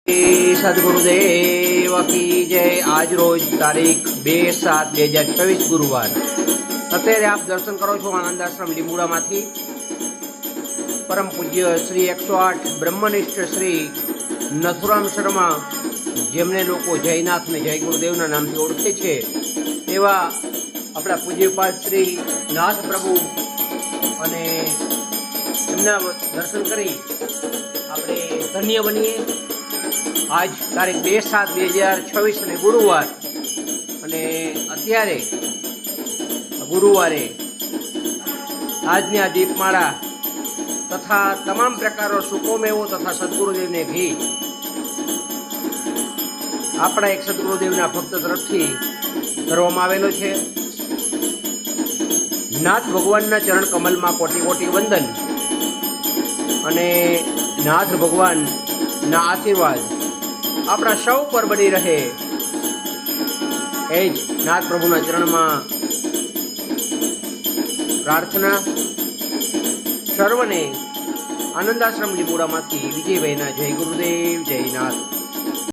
सद्गुरुदेव की जय। आज रोज तारीख 2/7/2024 गुरुवार। અત્યારે આપ દર્શન કરો છો આનંદ આશ્રમ લીંબુડા માંથી પરમ પૂજ્ય શ્રી 108 બ્રહ્મનિષ્ઠ શ્રી નથુરામ શર્મા, જેમને લોકો જયનાથ ને જય ગુરુદેવના નામથી ઓળખે છે, એવા આપણા પૂજ્યપાદ શ્રી નાથ પ્રભુ અને એમના દર્શન કરી આપણે ધન્ય બનીએ। આજ તારીખ 2/7/2024 અને ગુરુવાર, અને અત્યારે ગુરુવારે આજની આ દીપમાળા તથા તમામ પ્રકારો સુકોમેવો તથા સદગુરુદેવને ઘી આપણા એક સદગુરુદેવના ભક્ત તરફથી કરવામાં આવેલો છે। નાથ ભગવાનના ચરણ કમલમાં કોટી કોટી વંદન અને નાથ ભગવાનના આશીર્વાદ આપણા સૌ પર બની રહે, એ જ નાથ પ્રભુના ચરણમાં પ્રાર્થના। સર્વને આનંદાશ્રમ લીંબુડામાંથી વિજયભાઈના જય ગુરુદેવ, જય નાથ।